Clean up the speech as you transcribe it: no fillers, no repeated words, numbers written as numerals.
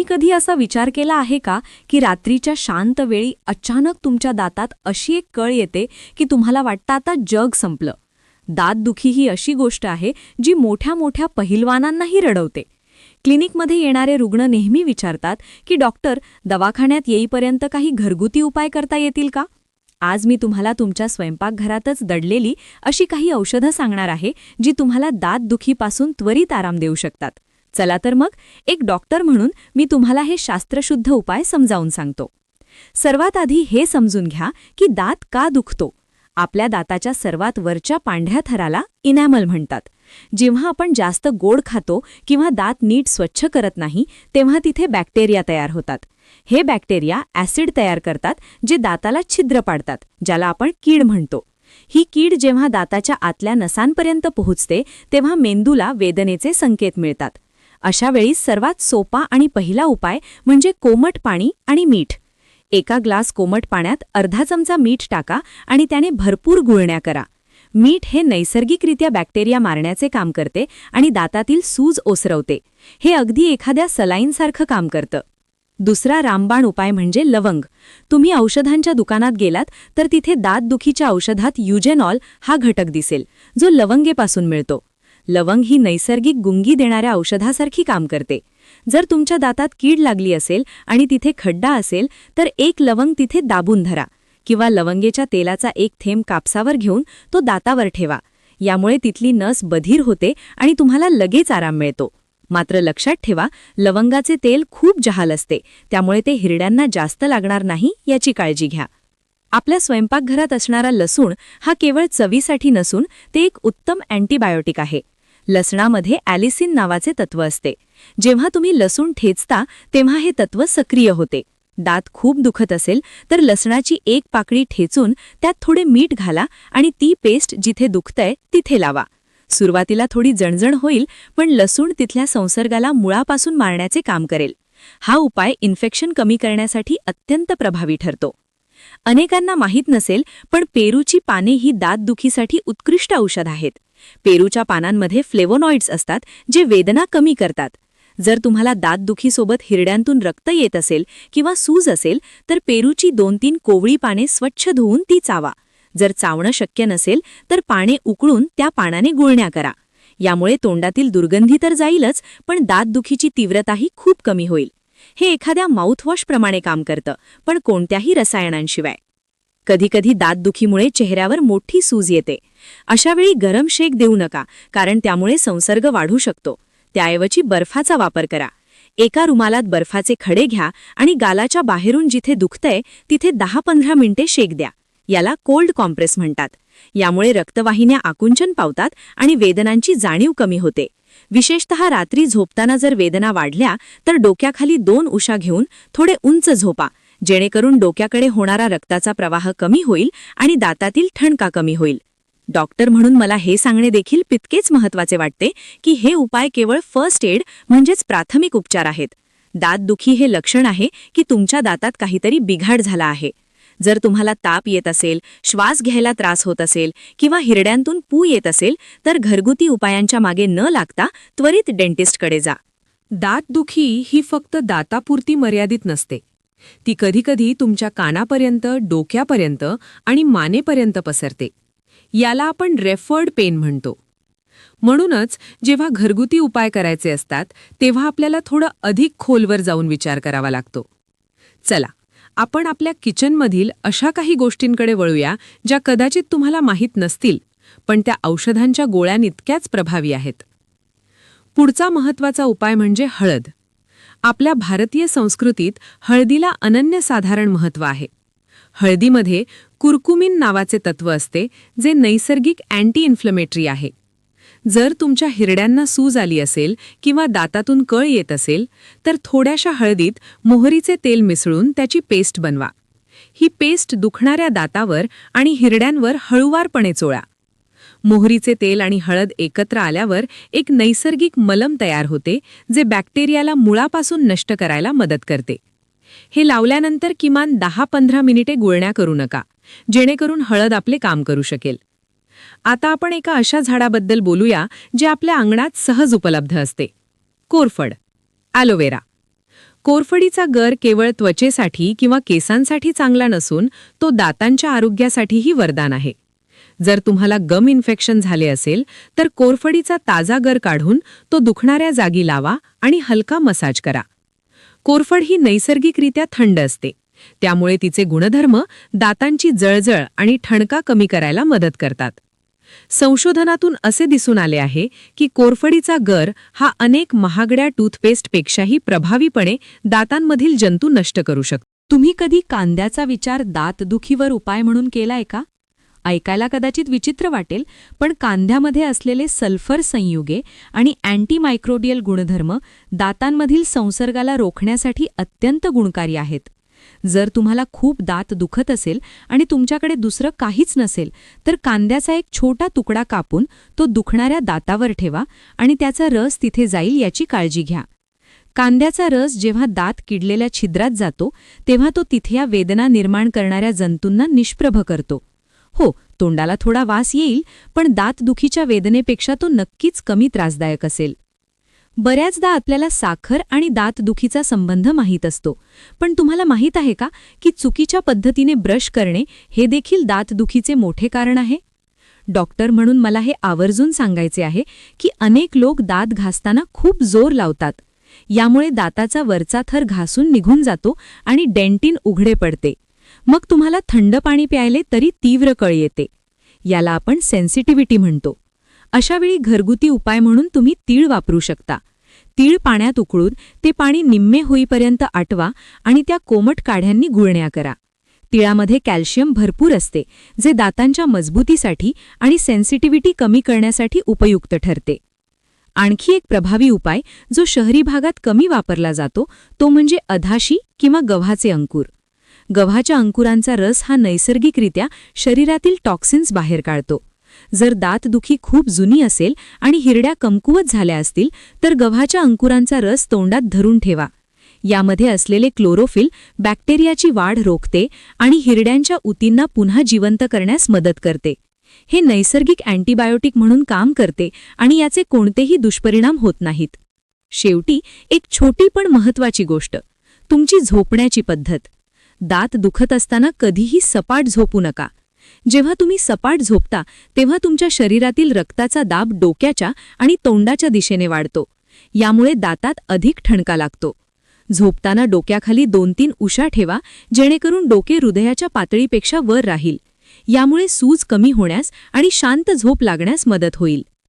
कधी असा विचार केला आहे का की रात्रीच्या शांत वेळी अचानक तुमच्या दातात अशी एक कळ येते की तुम्हाला वाटतं आता जग संपलं? दातदुखी ही अशी गोष्ट आहे जी मोठ्या मोठ्या पहिलवानांनाही रडवते. क्लिनिकमध्ये येणारे रुग्ण नेहमी विचारतात की डॉक्टर, दवाखान्यात येईपर्यंत काही घरगुती उपाय करता येतील का? आज मी तुम्हाला तुमच्या स्वयंपाकघरातच दडलेली अशी काही औषधं सांगणार आहे जी तुम्हाला दातदुखीपासून त्वरित आराम देऊ शकतात. चला तर मग, एक डॉक्टर म्हणून मी तुम्हाला हे शास्त्रशुद्ध उपाय समजावून सांगतो. सर्वात आधी हे समजून घ्या की दात का दुखतो. आपल्या दाताच्या सर्वात वरच्या पांढऱ्या थराला इनॅमल म्हणतात. जेव्हा आपण जास्त गोड खातो किंवा दात नीट स्वच्छ करत नाही तेव्हा तिथे बॅक्टेरिया तयार होतात. हे बॅक्टेरिया ॲसिड तयार करतात जे दाताला छिद्र पाडतात, ज्याला आपण कीड म्हणतो. ही कीड जेव्हा दाताच्या आतल्या नसांपर्यंत पोहोचते तेव्हा मेंदूला वेदनेचे संकेत मिळतात. अशा वेळी सर्वात सोपा आणि पहिला उपाय म्हणजे कोमट पाणी आणि मीठ. एका ग्लास कोमट पाण्यात अर्धा चमचा मीठ टाका आणि त्याने भरपूर गुळण्या करा. मीठ हे नैसर्गिकरित्या बॅक्टेरिया मारण्याचे काम करते आणि दातातील सूज ओसरवते. हे अगदी एखाद्या सलाईनसारखं काम करतं. दुसरा रामबाण उपाय म्हणजे लवंग. तुम्ही औषधांच्या दुकानात गेलात तर तिथे दातदुखीच्या औषधात युजेनॉल हा घटक दिसेल, जो लवंगेपासून मिळतो. लवंग ही नैसर्गिक गुंगी देणाऱ्या औषधासारखी काम करते. जर तुमच्या दातात कीड लागली असेल आणि तिथे खड्डा असेल तर एक लवंग तिथे दाबून धरा किंवा लवंगेच्या तेलाचा एक थेंब कापसावर घेऊन तो दातावर ठेवा. यामुळे तिथली नस बधीर होते आणि तुम्हाला लगेच आराम मिळतो. मात्र लक्षात ठेवा, लवंगाचे तेल खूप जहाल असते, त्यामुळे ते हिरड्यांना जास्त लागणार नाही याची काळजी घ्या. आपल्या स्वयंपाकघरात असणारा लसूण हा केवळ चवीसाठी नसून ते एक उत्तम अँटीबायोटिक आहे. लसणामध्ये ॲलिसिन नावाचे तत्व असते. जेव्हा तुम्ही लसूण ठेचता तेव्हा हे तत्व सक्रिय होते. दात खूप दुखत असेल तर लसणाची एक पाकळी ठेचून त्यात थोडे मीठ घाला आणि ती पेस्ट जिथे दुखतंय तिथे लावा. सुरुवातीला थोडी जणजण होईल, पण लसूण तिथल्या संसर्गाला मुळापासून मारण्याचे काम करेल. हा उपाय इन्फेक्शन कमी करण्यासाठी अत्यंत प्रभावी ठरतो. अनेकांना माहीत नसेल, पण पेरूची पाने ही दातदुखीसाठी उत्कृष्ट औषध आहेत. पेरूच्या पानांमध्ये फ्लेवोनॉइड्स असतात जे वेदना कमी करतात. जर तुम्हाला दातदुखीसोबत हिरड्यांतून रक्त येत असेल किंवा सूज असेल तर पेरूची 2-3 कोवळी पाने स्वच्छ धुवून ती चावा. जर चावणं शक्य नसेल तर पाने उकळून त्या पानाने गुळण्या करा. यामुळे तोंडातील दुर्गंधी तर जाईलच, पण दातदुखीची तीव्रताही खूप कमी होईल. हे एखाद्या माउथवॉशप्रमाणे काम करतं, पण कोणत्याही रसायनांशिवाय. कधीकधी दातदुखीमुळे चेहऱ्यावर मोठी सूज येते. अशावेळी गरम शेक देऊ नका, कारण त्यामुळे संसर्ग वाढू शकतो. त्याऐवजी बर्फाचा वापर करा. एका रुमालात बर्फाचे खडे घ्या आणि गालाच्या बाहेरून जिथे दुखतंय तिथे 10-15 मिनिटे शेक द्या. याला कोल्ड कॉम्प्रेस म्हणतात. यामुळे रक्तवाहिन्या आकुंचन पावतात आणि वेदनांची जाणीव कमी होते. विशेषतः रात्री झोपताना जर वेदना वाढल्या तर डोक्याखाली 2 उशा घेऊन थोडे उंच झोपा, जेणेकरून डोक्याकडे होणारा रक्ताचा प्रवाह कमी होईल आणि दातातील ठणका कमी होईल. डॉक्टर म्हणून मला हे सांगणे देखील तितकेच महत्त्वाचे वाटते की हे उपाय केवळ फर्स्ट एड म्हणजेच प्राथमिक उपचार आहेत. दातदुखी हे लक्षण आहे की तुमच्या दातात काहीतरी बिघाड झाला आहे. जर तुम्हाला ताप येत असेल, श्वास घ्यायला त्रास होत असेल किंवा हिरड्यांतून पू येत असेल तर घरगुती उपायांच्या मागे न लागता त्वरित डेंटिस्टकडे जा. दातदुखी ही फक्त दातापुरती मर्यादित नसते. ती कधीकधी तुमच्या कानापर्यंत, डोक्यापर्यंत आणि मानेपर्यंत पसरते. याला आपण रेफर्ड पेन म्हणतो. म्हणूनच जेव्हा घरगुती उपाय करायचे असतात तेव्हा आपल्याला थोडं अधिक खोलवर जाऊन विचार करावा लागतो. चला, आपण आपल्या किचनमधील अशा काही गोष्टींकडे वळूया ज्या कदाचित तुम्हाला माहीत नसतील, पण त्या औषधांच्या गोळ्यांइतक्याच प्रभावी आहेत. पुढचा महत्त्वाचा उपाय म्हणजे हळद. आपल्या भारतीय संस्कृतीत हळदीला अनन्यसाधारण महत्त्व आहे. हळदीमध्ये कुर्कुमिन नावाचे तत्व असते, जे नैसर्गिक अँटी इन्फ्लमेटरी आहे. जर तुमच्या हिरड्यांना सूज आली असेल किंवा दातातून कळ येत असेल तर थोड्याशा हळदीत मोहरीचे तेल मिसळून त्याची पेस्ट बनवा. ही पेस्ट दुखणाऱ्या दातावर आणि हिरड्यांवर हळूवारपणे चोळा. मोहरीचे तेल आणि हळद एकत्र आल्यावर एक नैसर्गिक मलम तयार होते, जे बॅक्टेरियाला मुळापासून नष्ट करायला मदत करते. हे लावल्यानंतर किमान 10-15 मिनिटे गुळण्या करू नका, जेणेकरून हळद आपले काम करू शकेल. आता आपण एका अशा झाडाबद्दल बोलूया जे आपल्या अंगणात सहज उपलब्ध असते. कोरफड, ॲलोवेरा. कोरफडीचा गर केवळ त्वचेसाठी किंवा केसांसाठी चांगला नसून तो दातांच्या आरोग्यासाठीही वरदान आहे. जर तुम्हाला गम इन्फेक्शन झाले असेल तर कोरफडीचा ताजा गर काढून तो दुखणाऱ्या जागी लावा आणि हलका मसाज करा. कोरफड ही नैसर्गिकरित्या थंड असते, त्यामुळे तिचे गुणधर्म दातांची जळजळ आणि ठणका कमी करायला मदत करतात. संशोधनातून असे दिसून आले आहे की कोरफडीचा गर हा अनेक महागड्या टूथपेस्टपेक्षाही प्रभावीपणे दातांमधील जंतू नष्ट करू शकतो. तुम्ही कधी कांद्याचा विचार दातदुखीवर उपाय म्हणून केलाय का? ऐकायला कदाचित विचित्र वाटेल, पण कांद्यामध्ये असलेले सल्फर संयुगे आणि अँटीमायक्रोबियल गुणधर्म दातांमधील संसर्गाला रोखण्यासाठी अत्यंत गुणकारी आहेत. जर तुम्हाला खूप दात दुखत असेल आणि तुमच्याकडे दुसरं काहीच नसेल तर कांद्याचा एक छोटा तुकडा कापून तो दुखणाऱ्या दातावर ठेवा आणि त्याचा रस तिथे जाईल याची काळजी घ्या. कांद्याचा रस जेव्हा दात किडलेल्या छिद्रात जातो तेव्हा तो तिथल्या वेदना निर्माण करणाऱ्या जंतूंना निष्प्रभ करतो. हो, तोंडाला थोडा वास येईल, पण दातदुखीच्या वेदनेपेक्षा तो नक्कीच कमी त्रासदायक असेल. बऱ्याचदा आपल्याला साखर आणि दातदुखीचा संबंध माहीत असतो, पण तुम्हाला माहीत आहे का की चुकीच्या पद्धतीने ब्रश करणे हे देखील दातदुखीचे मोठे कारण आहे? डॉक्टर म्हणून मला हे आवर्जून सांगायचे आहे की अनेक लोक दात घासताना खूप जोर लावतात. यामुळे दाताचा वरचा थर घासून निघून जातो आणि डेंटिन उघडे पडते. मग तुम्हाला थंड पाणी प्यायले तरी तीव्र कळ येते. याला आपण सेन्सिटिव्हिटी म्हणतो. अशावेळी घरगुती उपाय म्हणून तुम्ही तीळ वापरू शकता. तीळ पाण्यात उकळून ते पाणी निम्मे होईपर्यंत आटवा आणि त्या कोमट काढ्यांनी गुळण्या करा. तिळामध्ये कॅल्शियम भरपूर असते, जे दातांच्या मजबूतीसाठी आणि सेन्सिटिव्हिटी कमी करण्यासाठी उपयुक्त ठरते. आणखी एक प्रभावी उपाय जो शहरी भागात कमी वापरला जातो तो म्हणजे अधाशी किंवा गव्हाचे अंकुर. गव्हाच्या अंकुरांचा रस हा नैसर्गिकरित्या शरीरातील टॉक्सिन्स बाहेर काढतो. जर दातदुखी खूप जुनी असेल आणि हिरड्या कमकुवत झाल्या असतील तर गव्हाच्या अंकुरांचा रस तोंडात धरून ठेवा. यामध्ये असलेले क्लोरोफिल बॅक्टेरियाची वाढ रोखते आणि हिरड्यांच्या उतींना पुन्हा जिवंत करण्यास मदत करते. हे नैसर्गिक अँटीबायोटिक म्हणून काम करते आणि याचे कोणतेही दुष्परिणाम होत नाहीत. शेवटी एक छोटी पण महत्त्वाची गोष्ट, तुमची झोपण्याची पद्धत. दात दुखत असताना कधीही सपाट झोपू नका. जेव्हा तुम्ही सपाट झोपता तेव्हा तुमच्या शरीरातील रक्ताचा दाब डोक्याच्या आणि तोंडाच्या दिशेने वाढतो. यामुळे दातात अधिक ठणका लागतो. झोपताना डोक्याखाली 2-3 उशा ठेवा, जेणेकरून डोके हृदयाच्या पातळीपेक्षा वर राहील. यामुळे सूज कमी होण्यास आणि शांत झोप लागण्यास मदत होईल.